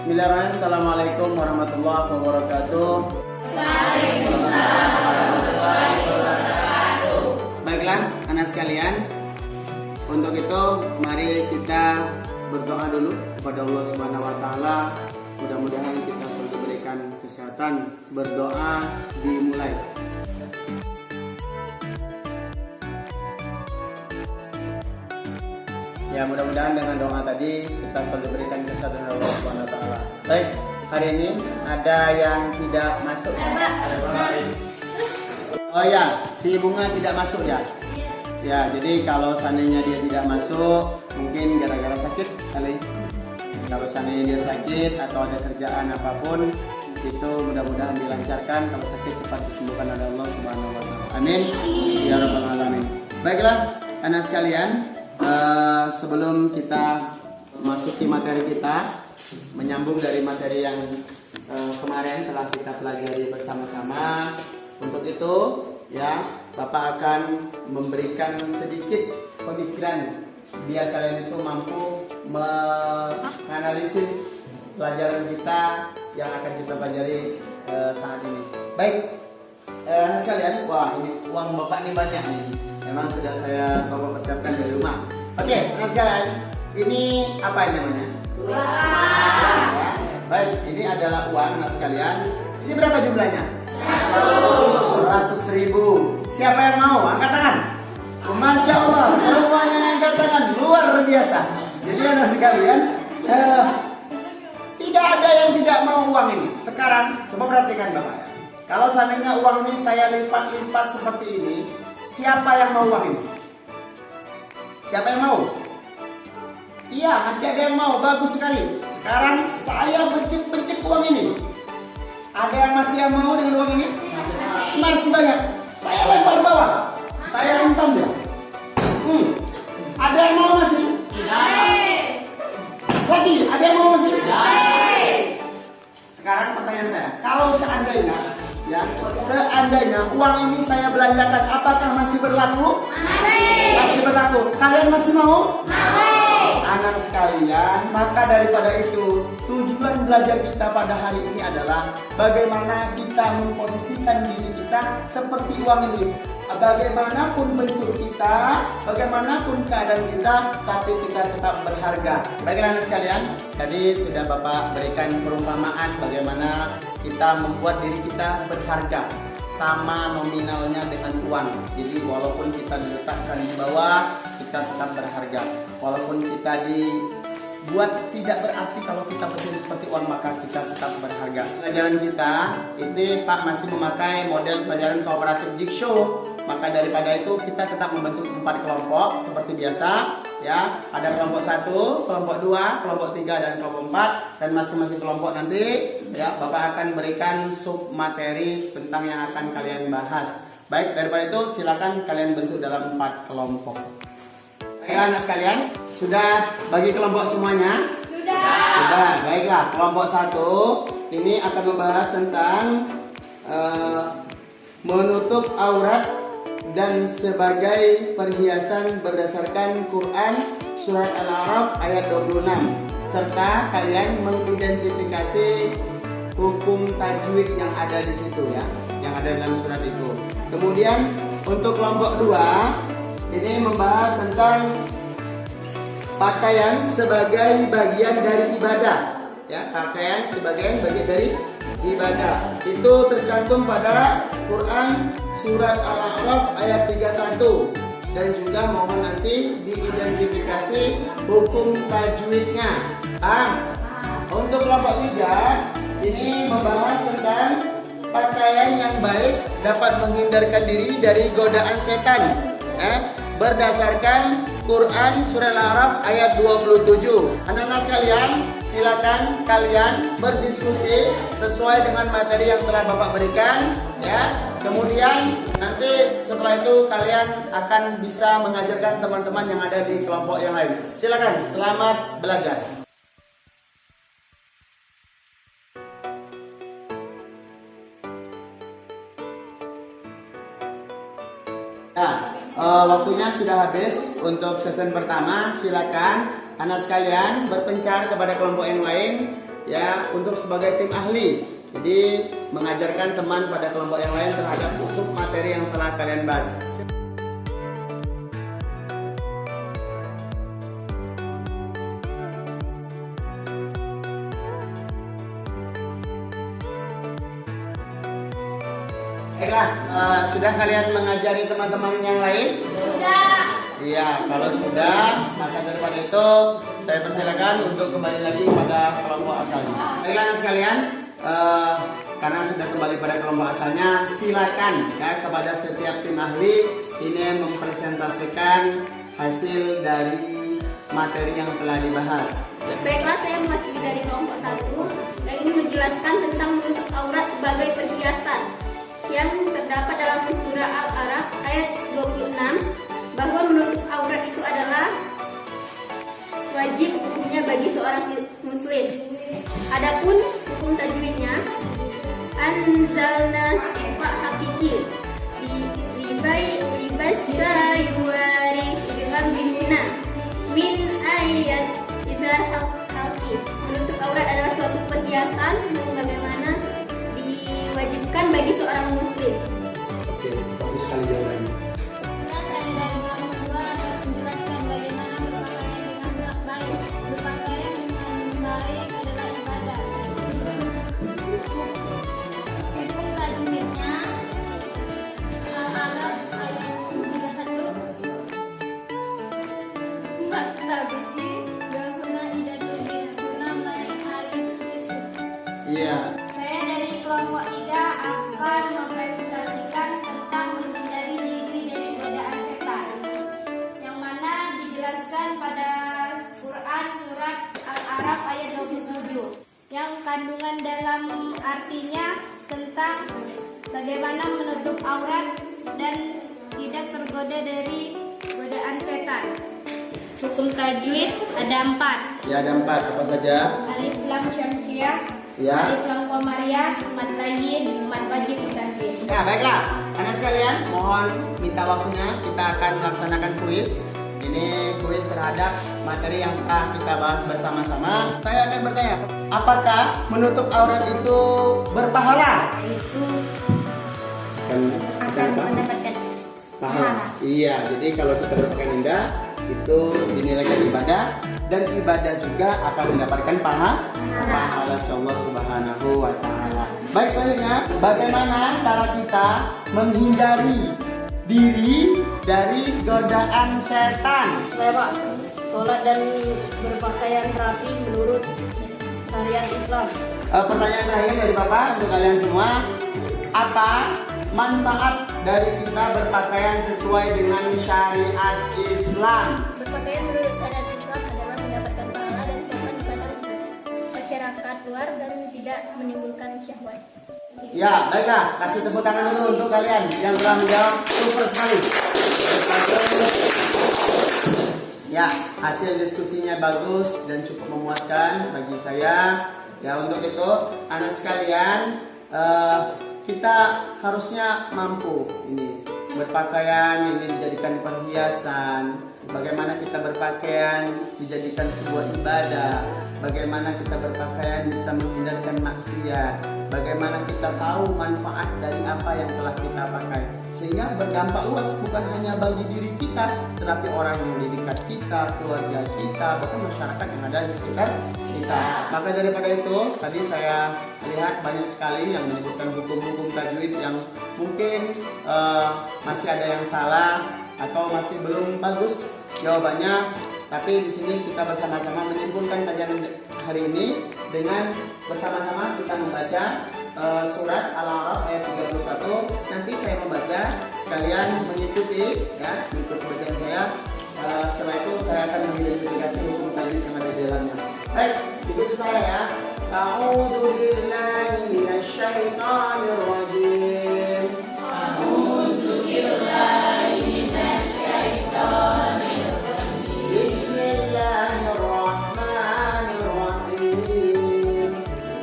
Bismillahirrahmanirrahim. Assalamualaikum warahmatullahi wabarakatuh. Waalaikumsalam warahmatullahi wabarakatuh. Baiklah, anak sekalian. Untuk itu, mari kita berdoa dulu kepada Allah Subhanahu wa taala. Mudah-mudahan kita selalu diberikan kesehatan. Berdoa dimulai. Ya, mudah-mudahan dengan doa tadi kita selalu diberikan kesehatan oleh Allah Subhanahu wa taala. Baik, hari ini ada yang tidak masuk. Oh ya, si Bunga tidak masuk ya. Ya, jadi kalau seandainya dia tidak masuk, mungkin gara-gara sakit kali. Kalau seandainya dia sakit atau ada kerjaan apapun, itu mudah-mudahan dilancarkan. Kalau sakit cepat disembuhkan oleh Allah Subhanahu wa taala. Amin. Ya rabbal alamin. Baiklah, anak sekalian, sebelum kita masuki materi kita, menyambung dari materi yang kemarin telah kita pelajari bersama-sama. Untuk itu, ya, Bapak akan memberikan sedikit pemikiran biar kalian itu mampu menganalisis pelajaran kita yang akan kita pelajari saat ini. Baik, anak sekalian, wah ini uang Bapak ini banyak nih. Memang sudah saya Bapak persiapkan di rumah. Oke, anak sekalian, ini apa ini namanya? Uang. Ya. Baik, ini adalah uang anak sekalian. Ini berapa jumlahnya? 100.000. Siapa yang mau? Angkat tangan. Masya Allah, semuanya angkat tangan, luar biasa. Jadi anak sekalian, tidak ada yang tidak mau uang ini. Sekarang coba perhatikan Bapak. Kalau seandainya uang ini saya lipat-lipat seperti ini, siapa yang mau uang ini? Siapa yang mau? Iya, masih ada yang mau. Bagus sekali. Sekarang saya becek-becek uang ini. Ada yang masih yang mau dengan uang ini? Masih banyak. Saya lempar bawah. Saya hentam dia. Ada yang mau masih? Lagi, ada yang mau masih? Sekarang pertanyaan saya, kalau seandainya, ya, seandainya uang ini saya belanjakan, apakah masih berlaku? Masih berlaku. Kalian masih mau? Anak sekalian, maka daripada itu tujuan belajar kita pada hari ini adalah bagaimana kita memposisikan diri kita seperti uang ini. Bagaimanapun bentuk kita, bagaimanapun keadaan kita, tapi kita tetap berharga. Baiklah anak sekalian, tadi sudah Bapak berikan perumpamaan bagaimana kita membuat diri kita berharga sama nominalnya dengan uang. Jadi walaupun kita diletakkan di bawah, kita tetap berharga. Walaupun kita dibuat tidak berarti kalau kita berdiri seperti uang, maka kita tetap berharga. Pelajaran kita ini Pak masih memakai model pelajaran kooperatif jigsaw. Maka daripada itu kita tetap membentuk 4 kelompok seperti biasa, ya. Ada kelompok 1, kelompok 2, kelompok 3 dan kelompok 4, dan masing-masing kelompok nanti, ya, Bapak akan berikan sub materi tentang yang akan kalian bahas. Baik, daripada itu silakan kalian bentuk dalam 4 kelompok. Baiklah anak sekalian, sudah bagi kelompok semuanya? Sudah. Baiklah, kelompok 1 ini akan membahas tentang menutup aurat dan sebagai perhiasan berdasarkan Quran surat Al-A'raf ayat 26, serta kalian mengidentifikasi hukum tajwid yang ada di situ, ya, yang ada dalam surat itu. Kemudian untuk kelompok 2 ini membahas tentang pakaian sebagai bagian dari ibadah, ya, pakaian sebagai bagian dari ibadah. Itu tercantum pada Quran surat Al-A'raf ayat 31, dan juga mohon nanti diidentifikasi hukum tajwidnya. Untuk kelompok 3 ini membahas tentang pakaian yang baik dapat menghindarkan diri dari godaan setan, berdasarkan Quran surah Al-A'raf ayat 27. Anak-anak sekalian, silakan kalian berdiskusi sesuai dengan materi yang telah Bapak berikan, ya. Kemudian nanti setelah itu kalian akan bisa mengajarkan teman-teman yang ada di kelompok yang lain. Silakan, selamat belajar. Nah, waktunya sudah habis untuk season pertama. Silakan anak sekalian berpencar kepada kelompok yang lain ya untuk sebagai tim ahli. Jadi mengajarkan teman pada kelompok yang lain terhadap sub materi yang telah kalian bahas. Baiklah, sudah kalian mengajari teman-teman yang lain? Sudah. Iya, kalau sudah, maka daripada itu saya persilakan untuk kembali lagi pada kelompok asalnya. Baiklah anak sekalian, karena sudah kembali pada kelompok asalnya, silakan ya kepada setiap tim ahli ini mempresentasikan hasil dari materi yang telah dibahas. Baiklah, saya mewakili dari kelompok 1 yang ingin menjelaskan tentang menutup aurat sebagai perhiasan yang terdapat dalam surah Al-A'raf ayat 26 bahwa menutup aurat itu adalah wajib hukumnya bagi seorang muslim. Adapun hukum tajwidnya, anzalna ifa hakiki libas sayuari dengan bimuna min ayat izar halki. Menutup aurat adalah suatu perhiasan yang bagaimana diwajibkan bagi seorang muslim. Oke, bagus sekali jawabannya. Saya dari kelompok 2 akan menjelaskan bagaimana berpakaian dengan baik. Berpakaian dengan baik adalah ibadah. Hukum tajwidnya Al-A'raf ayat 31. Mak sabiti bahuna idatul dirhuna baik hari. Iya. Saya dari kelompok 3 akan mempresentasikan tentang menghindari diri dari godaan setan, yang mana dijelaskan pada Quran surat Al-A'raf ayat 27, yang kandungan dalam artinya tentang bagaimana menutup aurat dan tidak tergoda dari godaan setan. Hukum tajwid ada 4. Ya, ada 4. Apa saja? Alif lam syamsiah, Ya. alif lam qamariyah, mad layyin, mad wajib mutasir. Ya, baiklah. Anak sekalian, mohon minta waktunya. Kita akan melaksanakan kuis. Ini kuis terhadap materi yang telah kita bahas bersama-sama. Saya akan bertanya, apakah menutup aurat itu berpahala? Itu Akan mendapatkan pahala. Iya, jadi kalau kita berpakaian indah itu dinilai ibadah, dan ibadah juga akan mendapatkan pahala Allah Subhanahu wa taala. Baik, selanjutnya bagaimana cara kita menghindari diri dari godaan setan? Saya Pak, sholat dan berpakaian rapi menurut syariat Islam. Pertanyaan terakhir dari Bapak untuk kalian semua, apa manfaat dari kita berpakaian sesuai dengan syariat Islam? berpakaian menurut syariat Islam adalah mendapatkan pahala dan sopan di pandang masyarakat luar dan tidak menimbulkan syahwat. Ya, baiklah, kasih tepuk tangan dulu untuk kalian yang telah menjawab super sekali. Ya, hasil diskusinya bagus dan cukup memuaskan bagi saya. Ya, untuk itu anak sekalian, kita harusnya mampu ini berpakaian ini dijadikan perhiasan. Bagaimana kita berpakaian dijadikan sebuah ibadah. Bagaimana kita berpakaian bisa menghindarkan maksiat. Bagaimana kita tahu manfaat dari apa yang telah kita pakai, sehingga berdampak luas bukan hanya bagi diri kita, tetapi orang yang di dekat kita, keluarga kita, bahkan masyarakat yang ada di sekitar kita. Maka daripada itu, tadi saya lihat banyak sekali yang menyebutkan hukum-hukum tajwid yang mungkin masih ada yang salah atau masih belum bagus jawabannya. Tapi di sini kita bersama-sama menyimpulkan kajian hari ini dengan bersama-sama kita membaca surat Al-A'raf ayat 31. Nanti saya membaca, kalian mengikuti ya, mengikuti bacaan saya. Setelah itu saya akan mengidentifikasi hukum tajwid yang ada di dalamnya. Baik, ikuti saya ya. A'udzu billahi minasyaitonir rajim. A'udzu billahi minasyaitonir Bismillahirrahmanirrahim.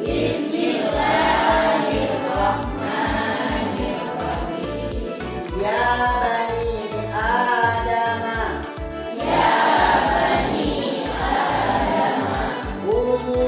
Bismillahirrahmanirrahim. Ya bani Adam. Ya bani Adam. Khudhu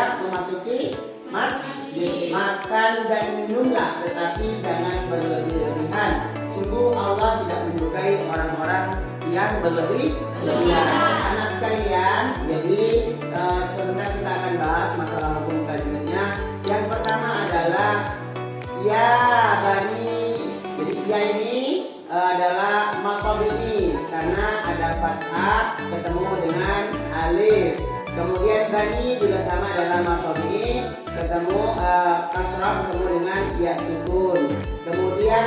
hendak memasuki masjid. Makan dan minumlah, tetapi jangan berlebih-lebihan. Sungguh Allah tidak menyukai orang-orang yang berlebih-lebihan. Anak sekalian, jadi sebentar kita akan bahas masalah hukum tajwidnya. Yang pertama adalah ya bani. Jadi ya ini adalah maqabi karena ada fathah ketemu dengan alif. Kemudian bani juga sama adalah maqabi ketemu kasrah ketemu dengan ya sukun. Kemudian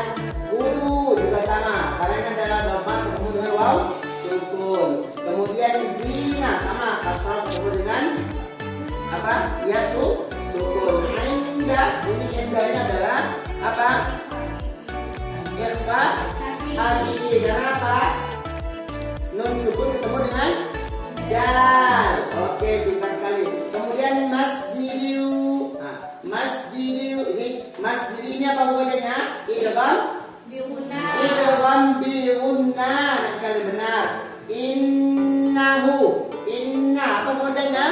ulu juga sama karena ini adalah dhamma ketemu dengan waw sukun. Kemudian zina sama kasrah ketemu dengan apa? Ya sukun. Indah ini indahnya adalah apa? Irfa hati. Karena apa? Nun sukun ketemu dengan dal. Oke, pintar sekali. Kemudian masjidu. Nah, masjidu ini masjid ini apa bacanya? Idgham biunna. Nah, sekali benar. Innahu. Inna apa bacanya?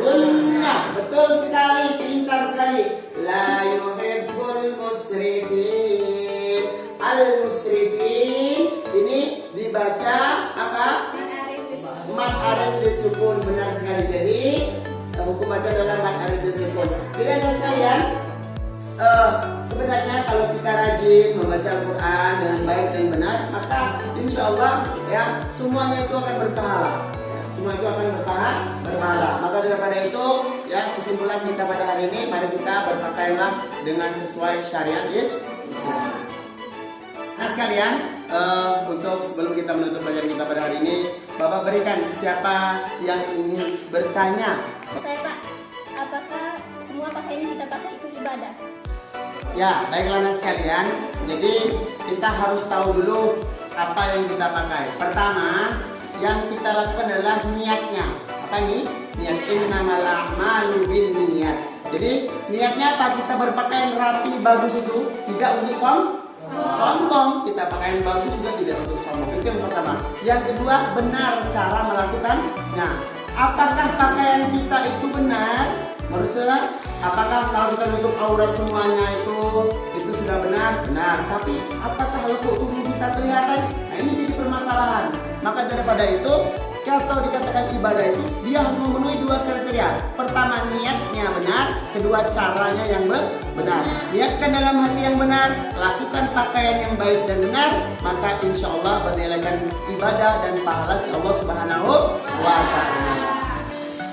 Gunna. Betul sekali, pintar sekali. La yuhibbul musrifin. Al-musrifin ini dibaca apa? Mat arif disukun. Benar sekali. Jadi hukum baca adalah mat arif disukun. Jadi sekalian, sebenarnya kalau kita rajin membaca Al-Quran dengan baik dan benar, maka insya Allah ya semuanya itu akan berpahala. Semua itu akan berpahala. Maka daripada itu, ya kesimpulan kita pada hari ini, mari kita berpakaianlah dengan sesuai syariat Islam. Nah sekalian, untuk sebelum kita menutup pelajaran kita pada hari ini, Bapak berikan siapa yang ingin bertanya. Saya Pak, apakah semua pakaian yang kita pakai itu ibadah? Ya, baiklah anak sekalian. Jadi kita harus tahu dulu apa yang kita pakai. Pertama, yang kita lakukan adalah niatnya. Apa ini? Niat. Innamal a'malu binniyat. Jadi niatnya apa? Kita berpakaian rapi bagus itu tidak untuk sombong. Kita pakaian bagus juga tidak untuk sombong. Itu yang pertama. Yang kedua, benar cara melakukannya. Apakah pakaian kita itu benar? Menurut saya, apakah kalau kita nutup aurat semuanya itu sudah benar? Benar. Tapi apakah lekuk tubuh kita kelihatan? Nah ini jadi permasalahan. Maka daripada itu, kalau dikatakan ibadah itu, dia harus memenuhi dua kriteria. Pertama, niatnya benar. Kedua, caranya yang benar. Niatkan dalam hati yang benar, lakukan pakaian yang baik dan benar, maka insya Allah bernilaikan ibadah dan pahala si Allah Subhanahu wa Ta'ala.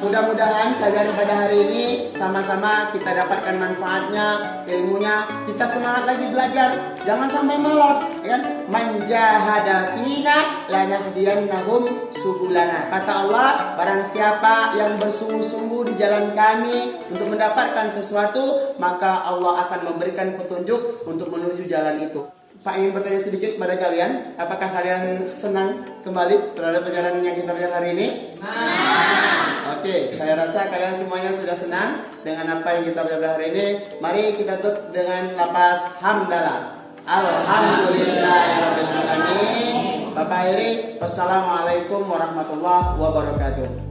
Mudah-mudahan pelajaran pada hari ini sama-sama kita dapatkan manfaatnya, ilmunya. Kita semangat lagi belajar, jangan sampai malas, kan? Man jahada fina lanahdiyannahum subulana. Kata Allah, barang siapa yang bersungguh-sungguh di jalan kami untuk mendapatkan sesuatu, maka Allah akan memberikan petunjuk untuk menuju jalan itu. Pak ingin bertanya sedikit pada kalian, apakah kalian senang kembali terhadap pelajaran yang kita belajar hari ini? Oke, saya rasa kalian semuanya sudah senang dengan apa yang kita belajar hari ini. Mari kita tutup dengan lafaz hamdalah. Alhamdulillahirabbil alamin. Bapak Heri, wassalamualaikum warahmatullahi wabarakatuh.